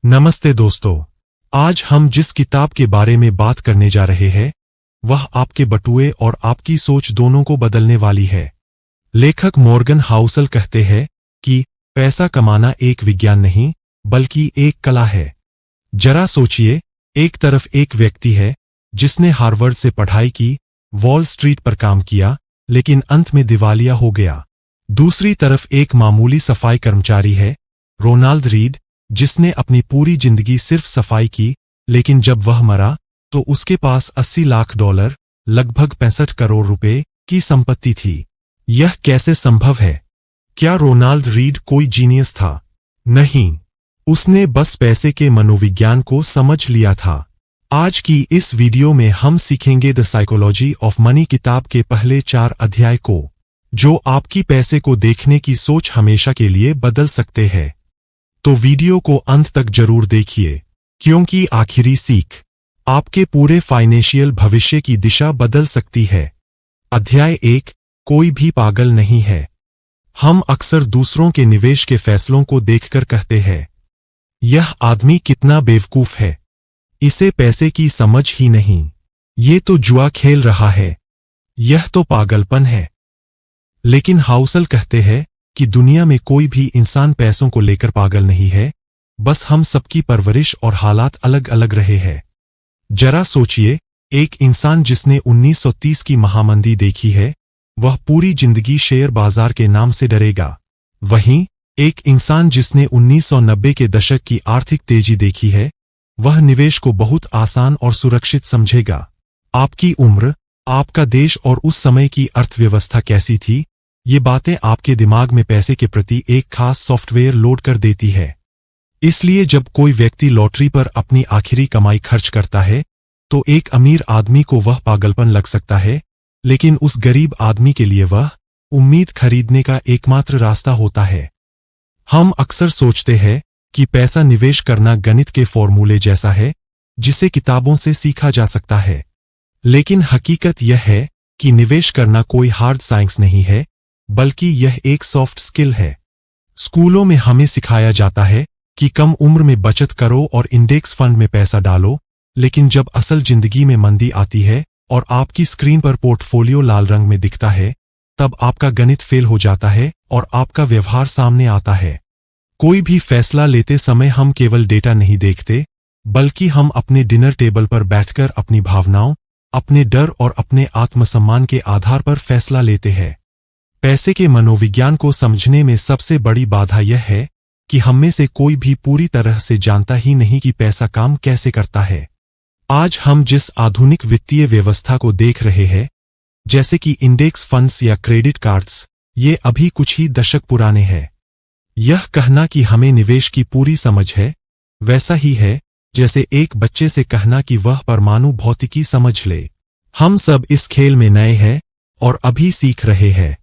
नमस्ते दोस्तों। आज हम जिस किताब के बारे में बात करने जा रहे हैं वह आपके बटुए और आपकी सोच दोनों को बदलने वाली है। लेखक मॉर्गन हाउसल कहते हैं कि पैसा कमाना एक विज्ञान नहीं बल्कि एक कला है। जरा सोचिए, एक तरफ एक व्यक्ति है जिसने हार्वर्ड से पढ़ाई की, वॉल स्ट्रीट पर काम किया, लेकिन अंत में दिवालिया हो गया। दूसरी तरफ एक मामूली सफाई कर्मचारी है, रोनाल्ड रीड, जिसने अपनी पूरी जिंदगी सिर्फ सफाई की, लेकिन जब वह मरा तो उसके पास $80 लाख, लगभग 65 करोड़ रुपए की संपत्ति थी। यह कैसे संभव है? क्या रोनाल्ड रीड कोई जीनियस था? नहीं, उसने बस पैसे के मनोविज्ञान को समझ लिया था। आज की इस वीडियो में हम सीखेंगे द साइकोलॉजी ऑफ मनी किताब के पहले 4 अध्याय को, जो आपकी पैसे को देखने की सोच हमेशा के लिए बदल सकते हैं। तो वीडियो को अंत तक जरूर देखिए, क्योंकि आखिरी सीख आपके पूरे फाइनेंशियल भविष्य की दिशा बदल सकती है। अध्याय 1, कोई भी पागल नहीं है। हम अक्सर दूसरों के निवेश के फैसलों को देखकर कहते हैं, यह आदमी कितना बेवकूफ है, इसे पैसे की समझ ही नहीं, ये तो जुआ खेल रहा है, यह तो पागलपन है। लेकिन हाउसल कहते हैं कि दुनिया में कोई भी इंसान पैसों को लेकर पागल नहीं है, बस हम सबकी परवरिश और हालात अलग अलग रहे हैं। जरा सोचिए, एक इंसान जिसने 1930 की महामंदी देखी है, वह पूरी जिंदगी शेयर बाजार के नाम से डरेगा। वहीं एक इंसान जिसने 1990 के दशक की आर्थिक तेजी देखी है, वह निवेश को बहुत आसान और सुरक्षित समझेगा। आपकी उम्र, आपका देश और उस समय की अर्थव्यवस्था कैसी थी, ये बातें आपके दिमाग में पैसे के प्रति एक खास सॉफ्टवेयर लोड कर देती है। इसलिए जब कोई व्यक्ति लॉटरी पर अपनी आखिरी कमाई खर्च करता है, तो एक अमीर आदमी को वह पागलपन लग सकता है, लेकिन उस गरीब आदमी के लिए वह उम्मीद खरीदने का एकमात्र रास्ता होता है। हम अक्सर सोचते हैं कि पैसा निवेश करना गणित के फॉर्मूले जैसा है, जिसे किताबों से सीखा जा सकता है। लेकिन हकीकत यह है कि निवेश करना कोई हार्ड साइंस नहीं है, बल्कि यह एक सॉफ्ट स्किल है। स्कूलों में हमें सिखाया जाता है कि कम उम्र में बचत करो और इंडेक्स फंड में पैसा डालो, लेकिन जब असल जिंदगी में मंदी आती है और आपकी स्क्रीन पर पोर्टफोलियो लाल रंग में दिखता है, तब आपका गणित फेल हो जाता है और आपका व्यवहार सामने आता है। कोई भी फैसला लेते समय हम केवल डेटा नहीं देखते, बल्कि हम अपने डिनर टेबल पर बैठकर अपनी भावनाओं, अपने डर और अपने आत्मसम्मान के आधार पर फैसला लेते हैं। पैसे के मनोविज्ञान को समझने में सबसे बड़ी बाधा यह है कि हममें से कोई भी पूरी तरह से जानता ही नहीं कि पैसा काम कैसे करता है। आज हम जिस आधुनिक वित्तीय व्यवस्था को देख रहे हैं, जैसे कि इंडेक्स फंड्स या क्रेडिट कार्ड्स, ये अभी कुछ ही दशक पुराने हैं। यह कहना कि हमें निवेश की पूरी समझ है, वैसा ही है जैसे एक बच्चे से कहना कि वह परमाणु भौतिकी समझ ले। हम सब इस खेल में नए हैं और अभी सीख रहे हैं।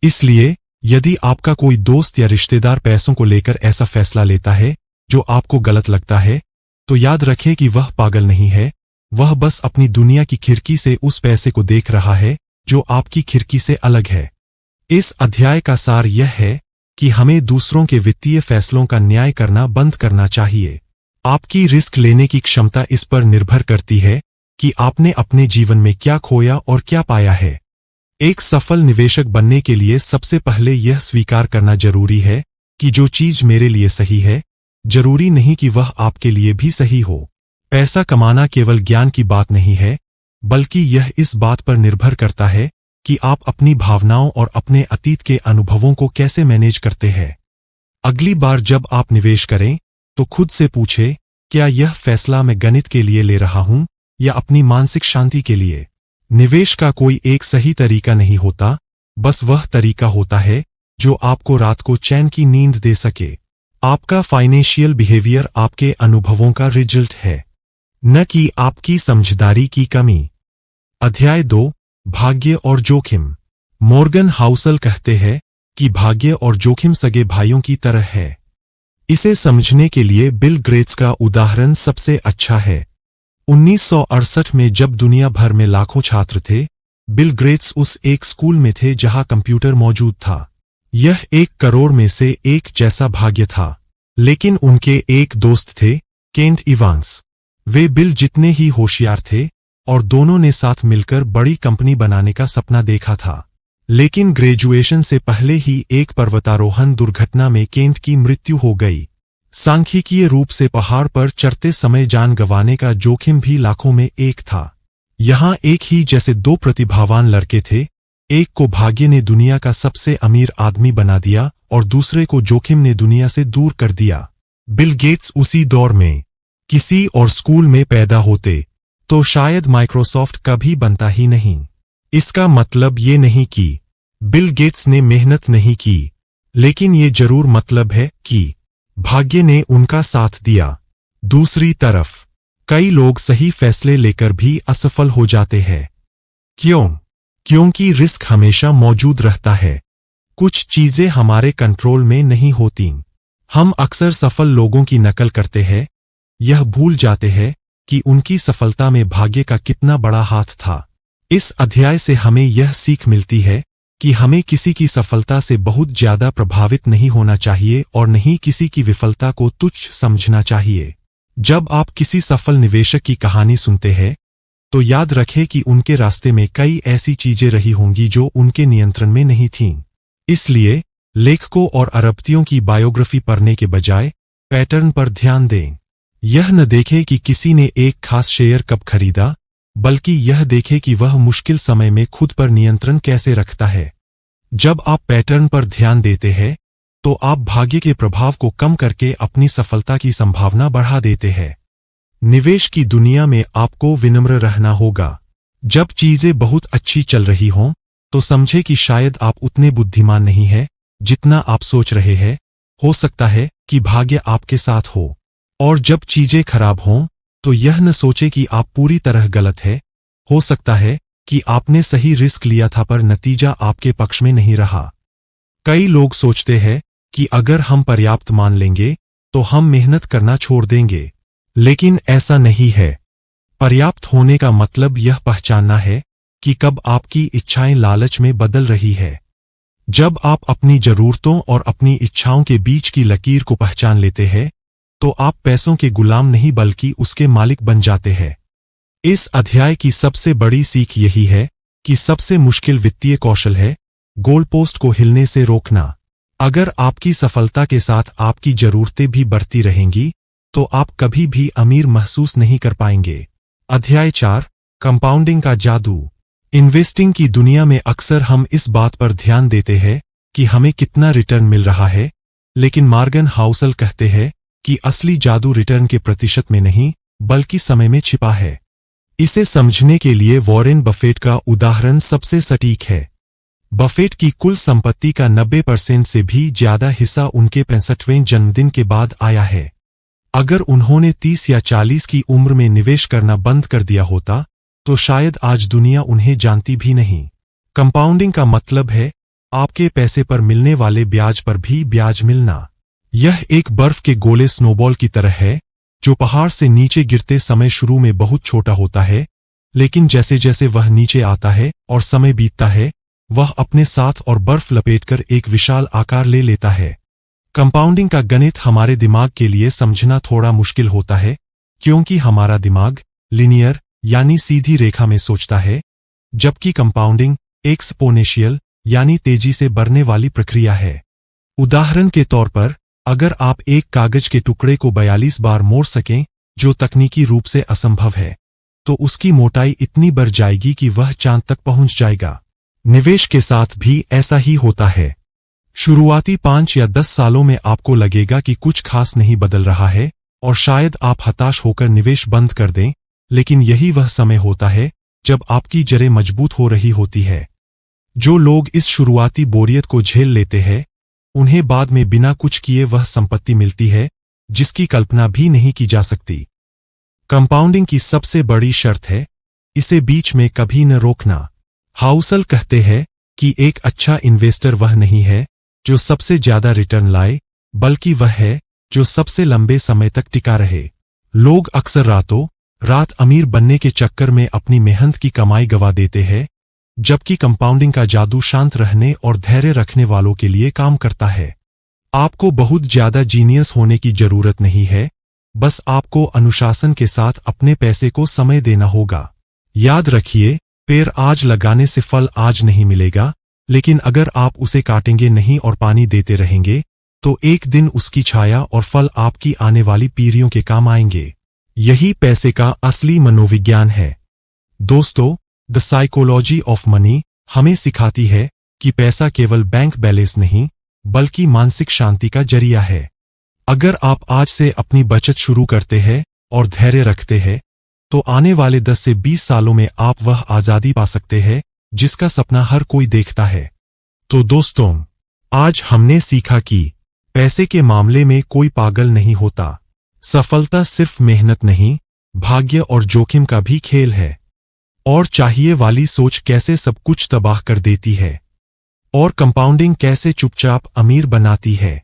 इसलिए यदि आपका कोई दोस्त या रिश्तेदार पैसों को लेकर ऐसा फैसला लेता है जो आपको गलत लगता है, तो याद रखें कि वह पागल नहीं है, वह बस अपनी दुनिया की खिड़की से उस पैसे को देख रहा है जो आपकी खिड़की से अलग है। इस अध्याय का सार यह है कि हमें दूसरों के वित्तीय फैसलों का न्याय करना बंद करना चाहिए। आपकी रिस्क लेने की क्षमता इस पर निर्भर करती है कि आपने अपने जीवन में क्या खोया और क्या पाया है। एक सफल निवेशक बनने के लिए सबसे पहले यह स्वीकार करना जरूरी है कि जो चीज मेरे लिए सही है, जरूरी नहीं कि वह आपके लिए भी सही हो। पैसा कमाना केवल ज्ञान की बात नहीं है, बल्कि यह इस बात पर निर्भर करता है कि आप अपनी भावनाओं और अपने अतीत के अनुभवों को कैसे मैनेज करते हैं। अगली बार जब आप निवेश करें, तो खुद से पूछें, क्या यह फैसला मैं गणित के लिए ले रहा हूं या अपनी मानसिक शांति के लिए? निवेश का कोई एक सही तरीका नहीं होता, बस वह तरीका होता है जो आपको रात को चैन की नींद दे सके। आपका फाइनेंशियल बिहेवियर आपके अनुभवों का रिजल्ट है, न कि आपकी समझदारी की कमी। अध्याय 2, भाग्य और जोखिम। मॉर्गन हाउसल कहते हैं कि भाग्य और जोखिम सगे भाइयों की तरह है। इसे समझने के लिए बिल गेट्स का उदाहरण सबसे अच्छा है। 1968 में जब दुनिया भर में लाखों छात्र थे, बिल गेट्स उस एक स्कूल में थे जहां कंप्यूटर मौजूद था। यह 1 करोड़ में से एक जैसा भाग्य था। लेकिन उनके एक दोस्त थे, केंट इवांस। वे बिल जितने ही होशियार थे और दोनों ने साथ मिलकर बड़ी कंपनी बनाने का सपना देखा था। लेकिन ग्रेजुएशन से पहले ही एक पर्वतारोहण दुर्घटना में केंट की मृत्यु हो गई। सांख्यिकीय रूप से पहाड़ पर चढ़ते समय जान गंवाने का जोखिम भी लाखों में एक था। यहां एक ही जैसे दो प्रतिभावान लड़के थे, एक को भाग्य ने दुनिया का सबसे अमीर आदमी बना दिया और दूसरे को जोखिम ने दुनिया से दूर कर दिया। बिल गेट्स उसी दौर में किसी और स्कूल में पैदा होते तो शायद माइक्रोसॉफ्ट कभी बनता ही नहीं। इसका मतलब ये नहीं कि बिल गेट्स ने मेहनत नहीं की, लेकिन ये जरूर मतलब है कि भाग्य ने उनका साथ दिया। दूसरी तरफ कई लोग सही फैसले लेकर भी असफल हो जाते हैं। क्यों? क्योंकि रिस्क हमेशा मौजूद रहता है। कुछ चीजें हमारे कंट्रोल में नहीं होती। हम अक्सर सफल लोगों की नकल करते हैं, यह भूल जाते हैं कि उनकी सफलता में भाग्य का कितना बड़ा हाथ था। इस अध्याय से हमें यह सीख मिलती है कि हमें किसी की सफलता से बहुत ज्यादा प्रभावित नहीं होना चाहिए और नहीं किसी की विफलता को तुच्छ समझना चाहिए। जब आप किसी सफल निवेशक की कहानी सुनते हैं तो याद रखें कि उनके रास्ते में कई ऐसी चीजें रही होंगी जो उनके नियंत्रण में नहीं थीं। इसलिए लेखकों और अरबपतियों की बायोग्राफी पढ़ने के बजाय पैटर्न पर ध्यान दें। यह न देखें कि किसी ने एक खास शेयर कब खरीदा, बल्कि यह देखें कि वह मुश्किल समय में खुद पर नियंत्रण कैसे रखता है। जब आप पैटर्न पर ध्यान देते हैं तो आप भाग्य के प्रभाव को कम करके अपनी सफलता की संभावना बढ़ा देते हैं। निवेश की दुनिया में आपको विनम्र रहना होगा। जब चीजें बहुत अच्छी चल रही हों तो समझे कि शायद आप उतने बुद्धिमान नहीं हैं जितना आप सोच रहे हैं। हो सकता है कि भाग्य आपके साथ हो। और जब चीजें खराब हों तो यह न सोचे कि आप पूरी तरह गलत है। हो सकता है कि आपने सही रिस्क लिया था पर नतीजा आपके पक्ष में नहीं रहा। कई लोग सोचते हैं कि अगर हम पर्याप्त मान लेंगे तो हम मेहनत करना छोड़ देंगे, लेकिन ऐसा नहीं है। पर्याप्त होने का मतलब यह पहचानना है कि कब आपकी इच्छाएं लालच में बदल रही है। जब आप अपनी जरूरतों और अपनी इच्छाओं के बीच की लकीर को पहचान लेते हैं तो आप पैसों के गुलाम नहीं बल्कि उसके मालिक बन जाते हैं। इस अध्याय की सबसे बड़ी सीख यही है कि सबसे मुश्किल वित्तीय कौशल है गोलपोस्ट को हिलने से रोकना। अगर आपकी सफलता के साथ आपकी जरूरतें भी बढ़ती रहेंगी तो आप कभी भी अमीर महसूस नहीं कर पाएंगे। अध्याय 4 कंपाउंडिंग का जादू। इन्वेस्टिंग की दुनिया में अक्सर हम इस बात पर ध्यान देते हैं कि हमें कितना रिटर्न मिल रहा है, लेकिन मॉर्गन हाउसल कहते हैं कि असली जादू रिटर्न के प्रतिशत में नहीं बल्कि समय में छिपा है। इसे समझने के लिए वॉरेन बफेट का उदाहरण सबसे सटीक है। बफेट की कुल संपत्ति का 90% से भी ज्यादा हिस्सा उनके 65वें जन्मदिन के बाद आया है। अगर उन्होंने 30 या 40 की उम्र में निवेश करना बंद कर दिया होता तो शायद आज दुनिया उन्हें जानती भी नहीं। कंपाउंडिंग का मतलब है आपके पैसे पर मिलने वाले ब्याज पर भी ब्याज मिलना। यह एक बर्फ के गोले स्नोबॉल की तरह है जो पहाड़ से नीचे गिरते समय शुरू में बहुत छोटा होता है, लेकिन जैसे जैसे वह नीचे आता है और समय बीतता है वह अपने साथ और बर्फ लपेटकर एक विशाल आकार ले लेता है। कंपाउंडिंग का गणित हमारे दिमाग के लिए समझना थोड़ा मुश्किल होता है क्योंकि हमारा दिमाग लिनियर यानी सीधी रेखा में सोचता है, जबकि कंपाउंडिंग एक्सपोनेंशियल यानी तेजी से बढ़ने वाली प्रक्रिया है। उदाहरण के तौर पर अगर आप एक कागज के टुकड़े को 42 बार मोड़ सकें, जो तकनीकी रूप से असंभव है, तो उसकी मोटाई इतनी बढ़ जाएगी कि वह चांद तक पहुंच जाएगा। निवेश के साथ भी ऐसा ही होता है। शुरुआती 5 या 10 सालों में आपको लगेगा कि कुछ खास नहीं बदल रहा है और शायद आप हताश होकर निवेश बंद कर दें, लेकिन यही वह समय होता है जब आपकी जड़ें मजबूत हो रही होती है। जो लोग इस शुरुआती बोरियत को झेल लेते हैं उन्हें बाद में बिना कुछ किए वह संपत्ति मिलती है जिसकी कल्पना भी नहीं की जा सकती। कंपाउंडिंग की सबसे बड़ी शर्त है इसे बीच में कभी न रोकना। हाउसल कहते हैं कि एक अच्छा इन्वेस्टर वह नहीं है जो सबसे ज्यादा रिटर्न लाए, बल्कि वह है जो सबसे लंबे समय तक टिका रहे। लोग अक्सर रातों रात अमीर बनने के चक्कर में अपनी मेहनत की कमाई गवा देते हैं, जबकि कंपाउंडिंग का जादू शांत रहने और धैर्य रखने वालों के लिए काम करता है। आपको बहुत ज्यादा जीनियस होने की जरूरत नहीं है, बस आपको अनुशासन के साथ अपने पैसे को समय देना होगा। याद रखिए, पेड़ आज लगाने से फल आज नहीं मिलेगा, लेकिन अगर आप उसे काटेंगे नहीं और पानी देते रहेंगे, तो एक दिन उसकी छाया और फल आपकी आने वाली पीढ़ियों के काम आएंगे। यही पैसे का असली मनोविज्ञान है। दोस्तों, द साइकोलॉजी ऑफ मनी हमें सिखाती है कि पैसा केवल बैंक बैलेंस नहीं, बल्कि मानसिक शांति का जरिया है। अगर आप आज से अपनी बचत शुरू करते हैं और धैर्य रखते हैं, तो आने वाले 10 से 20 सालों में आप वह आजादी पा सकते हैं जिसका सपना हर कोई देखता है। तो दोस्तों, आज हमने सीखा कि पैसे के मामले में कोई पागल नहीं होता। सफलता सिर्फ मेहनत नहीं, भाग्य और जोखिम का भी खेल है। और चाहिए वाली सोच कैसे सब कुछ तबाह कर देती है, और कंपाउंडिंग कैसे चुपचाप अमीर बनाती है।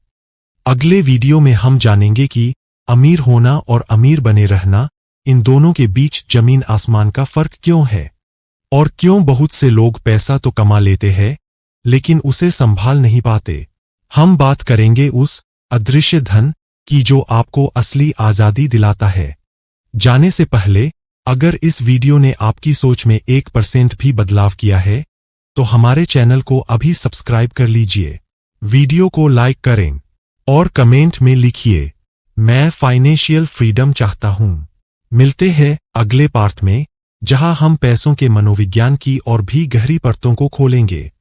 अगले वीडियो में हम जानेंगे कि अमीर होना और अमीर बने रहना, इन दोनों के बीच जमीन आसमान का फर्क क्यों है, और क्यों बहुत से लोग पैसा तो कमा लेते हैं लेकिन उसे संभाल नहीं पाते। हम बात करेंगे उस अदृश्य धन की जो आपको असली आजादी दिलाता है। जाने से पहले, अगर इस वीडियो ने आपकी सोच में 1% भी बदलाव किया है, तो हमारे चैनल को अभी सब्सक्राइब कर लीजिए। वीडियो को लाइक करें और कमेंट में लिखिए, मैं फाइनेंशियल फ्रीडम चाहता हूं। मिलते हैं अगले पार्ट में, जहां हम पैसों के मनोविज्ञान की और भी गहरी परतों को खोलेंगे।